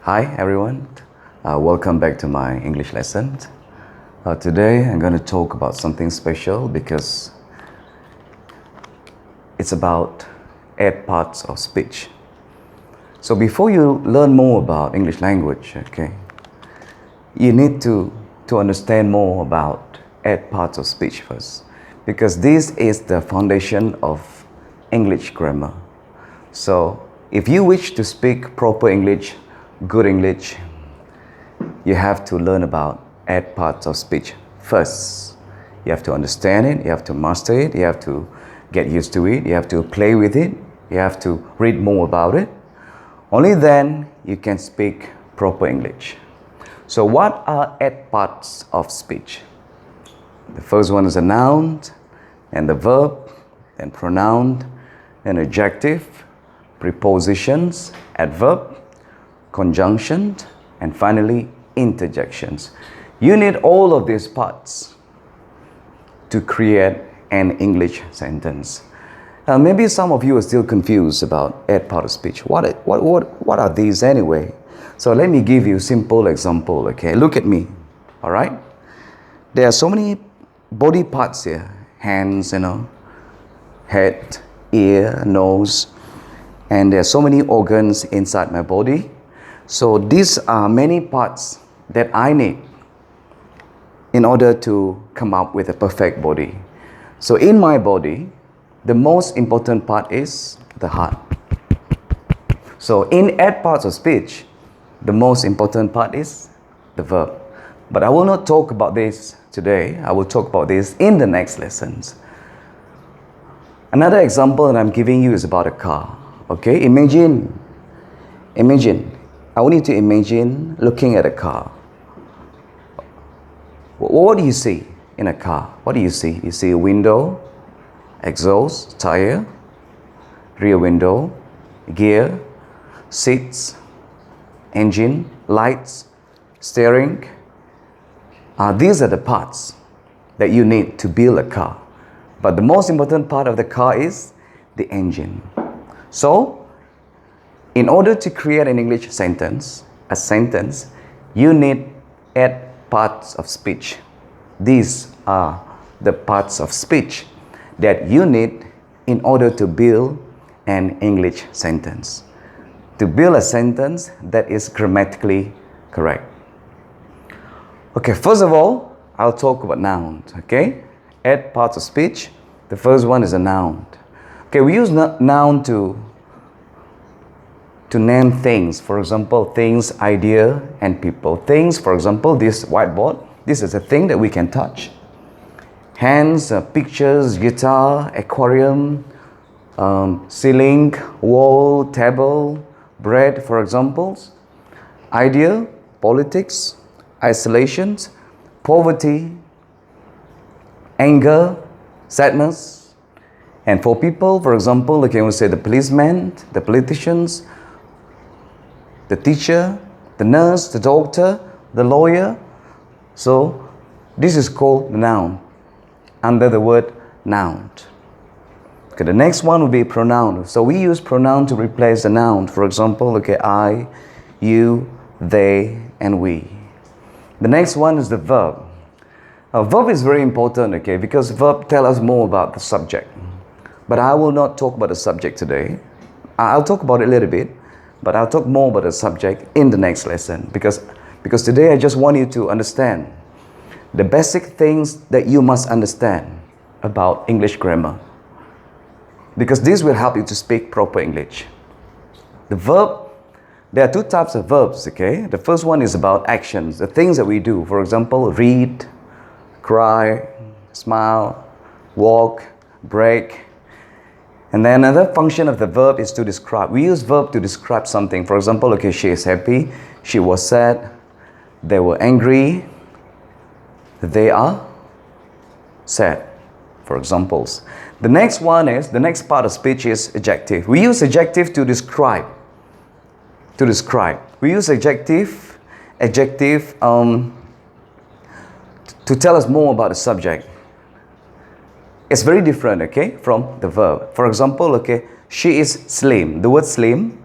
Hi everyone, welcome back to my English lesson. Today I'm going to talk about something special because it's about 8 parts of speech. So before you learn more about English language, you need to understand more about 8 parts of speech first, because this is the foundation of English grammar. So if you wish to speak proper English, good English, you have to learn about 8 parts of speech first. You have to understand it, you have to master it, you have to get used to it, you have to play with it, you have to read more about it. Only then you can speak proper English. So what are 8 parts of speech? The first one is a noun, and the verb, then pronoun, then adjective, prepositions, adverb, conjunction, and finally interjections. You need all of these parts to create an English sentence. Maybe some of you are still confused about 8 parts of speech. What are these anyway? So let me give you a simple example. Okay, look at me. All right, there are so many body parts here: hands, head, ear, nose, and there are so many organs inside my body. So these are many parts that I need in order to come up with a perfect body. So in my body, the most important part is the heart. So in 8 parts of speech, the most important part is the verb. But I will not talk about this today. I will talk about this in the next lessons. Another example that I'm giving you is about a car. Okay, imagine. I want you to imagine looking at a car. What do you see in a car? What do you see? You see a window, exhaust, tire, rear window, gear, seats, engine, lights, steering. These are the parts that you need to build a car. But the most important part of the car is the engine. So, in order to create an English sentence, you need 8 parts of speech. These are the parts of speech that you need in order to build an English sentence. To build a sentence that is grammatically correct. Okay, first of all, I'll talk about nouns. Okay, 8 parts of speech. The first one is a noun. Okay, we use noun to name things. For example, things, idea, and people. Things, for example, this whiteboard. This is a thing that we can touch. Hands, pictures, guitar, aquarium, ceiling, wall, table, bread, for examples. Idea, politics, isolations, poverty, anger, sadness. And for people, for example, we can say the policeman, the politicians, the teacher, the nurse, the doctor, the lawyer. So this is called the noun, under the word noun. Okay, the next one will be pronoun. So we use pronoun to replace the noun. For example, I, you, they, and we. The next one is the verb. Verb is very important, because verb tell us more about the subject. But I will not talk about the subject today. I'll talk about it a little bit, but I'll talk more about the subject in the next lesson, because today I just want you to understand the basic things that you must understand about English grammar, because this will help you to speak proper English. The verb, there are 2 types of verbs. The first one is about actions, the things that we do. For example, read, cry, smile, walk, break. And then another function of the verb is to describe. We use verb to describe something. For example, she is happy, she was sad, they were angry, they are sad, for examples. The next part of speech is adjective. We use adjective to describe. We use adjective to tell us more about the subject. It's very different, from the verb. For example, she is slim. The word slim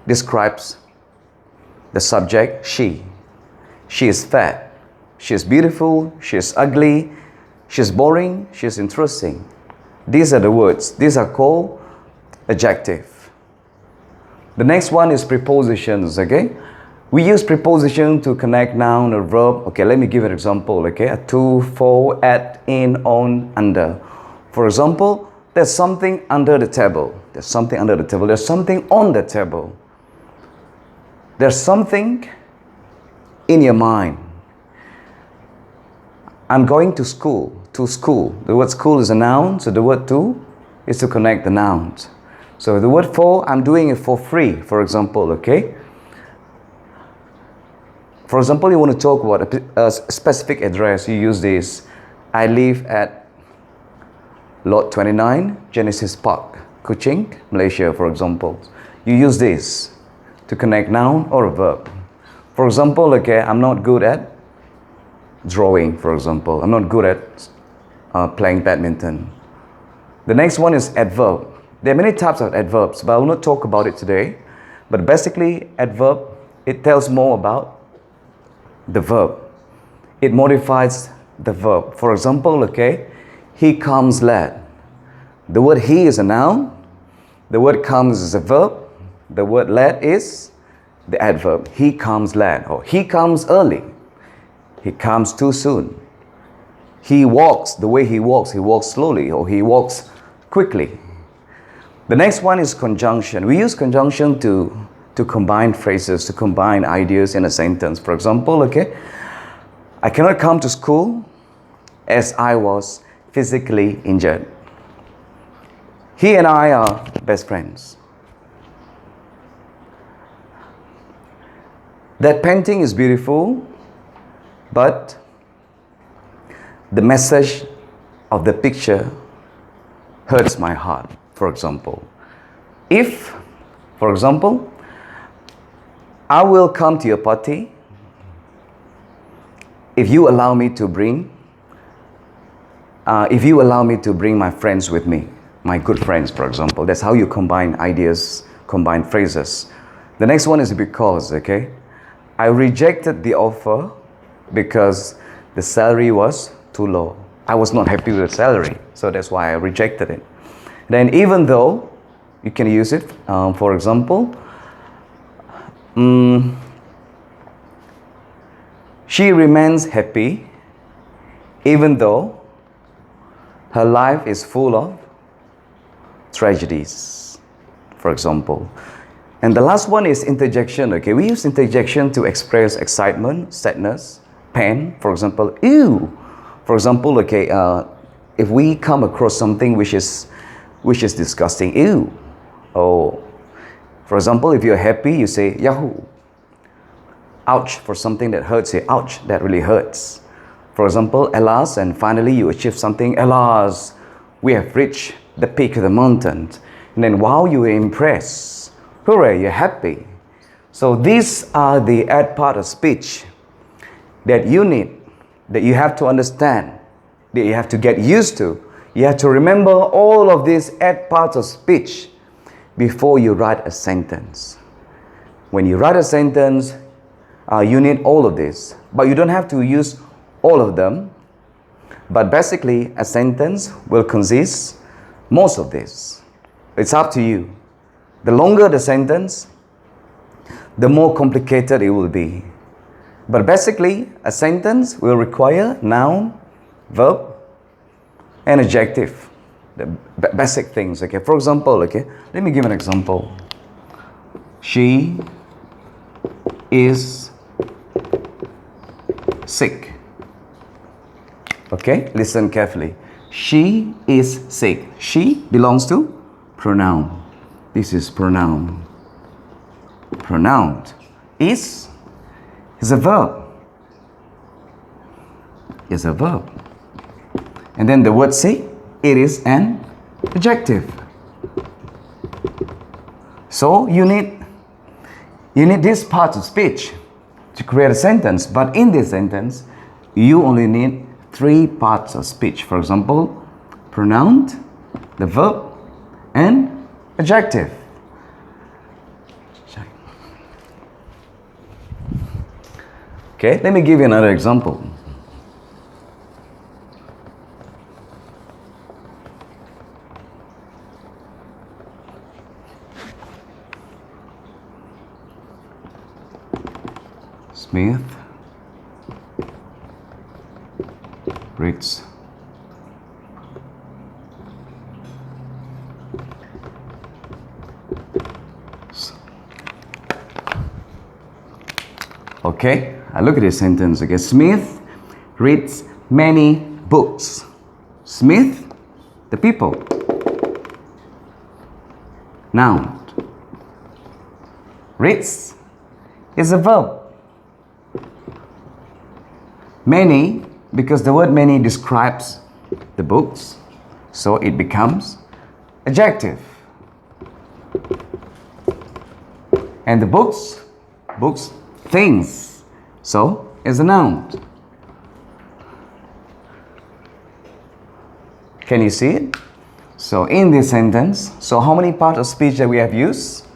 describes The subject, she. She is fat. She is beautiful. She is ugly. She is boring. She is interesting. These are the words. These are called adjective. The next one is prepositions, okay? We use preposition to connect noun or verb. Okay, let me give an example, okay? To, for, at, in, on, under. For example, there's something under the table. There's something under the table. There's something on the table. There's something in your mind. I'm going to school. To school. The word school is a noun, so the word to is to connect the nouns. So the word for, I'm doing it for free, for example, okay? For example, you want to talk about a specific address, you use this. I live at Lot 29, Genesis Park, Kuching, Malaysia, for example. You use this to connect noun or a verb. For example, okay, I'm not good at drawing, for example. I'm not good at playing badminton. The next one is adverb. There are many types of adverbs, but I will not talk about it today. But basically, adverb, it tells more about the verb. It modifies the verb. For example, okay, he comes late. The word he is a noun. The word comes is a verb. The word late is the adverb. He comes late, or he comes early. He comes too soon. He walks the way he walks slowly, or he walks quickly. The next one is conjunction. We use conjunction to combine phrases, to combine ideas in a sentence. For example, okay, I cannot come to school as I was physically injured. He and I are best friends. That painting is beautiful, but the message of the picture hurts my heart, for example. If, for example, I will come to your party if you allow me to bring my friends with me, my good friends, for example. That's how you combine ideas, combine phrases. The next one is because, okay? I rejected the offer because the salary was too low. I was not happy with the salary, so that's why I rejected it. Then even though, you can use it, for example, she remains happy even though her life is full of tragedies, for example. And the last one is interjection, okay? We use interjection to express excitement, sadness, pain, for example, ew. For example, okay, if we come across something which is disgusting, ew. Or, for example, if you're happy, you say, yahoo. Ouch, for something that hurts, say, ouch, that really hurts. For example, alas, and finally you achieve something, alas, we have reached the peak of the mountain. And then, wow, you are impressed. Hooray, you're happy. So these are the add part of speech that you need, that you have to understand, that you have to get used to. You have to remember all of these add parts of speech before you write a sentence. When you write a sentence, you need all of this, but you don't have to use all of them. But basically, a sentence will consist most of this. It's up to you. The longer the sentence, the more complicated it will be. But basically, a sentence will require noun, verb, and adjective. The basic things, okay? For example, okay, let me give an example. She is sick. Okay, listen carefully. She is sick. She belongs to pronoun. This is pronoun. Pronoun is a verb. Is a verb. And then the word sick, it is an adjective. So you need this part of speech to create a sentence. But in this sentence, you only need 3 parts of speech. For example, pronoun, the verb, and adjective. Okay, let me give you another example. Smith reads okay, I look at this sentence again. Smith reads many books. Smith, the people. Noun. Reads is a verb. Many, because the word many describes the books, so it becomes adjective. And the books, things, so is a noun. Can you see it? So in this sentence, so how many parts of speech that we have used?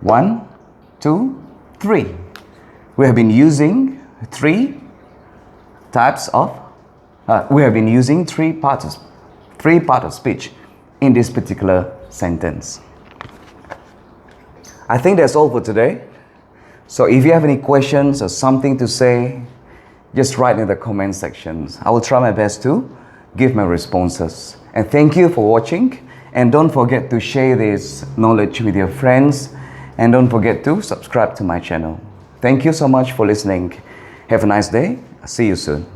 1, 2, 3. We have been using three parts of speech in this particular sentence. I think that's all for today. So if you have any questions or something to say, just write in the comment sections. I will try my best to give my responses. And thank you for watching. And don't forget to share this knowledge with your friends. And don't forget to subscribe to my channel. Thank you so much for listening. Have a nice day. See you soon.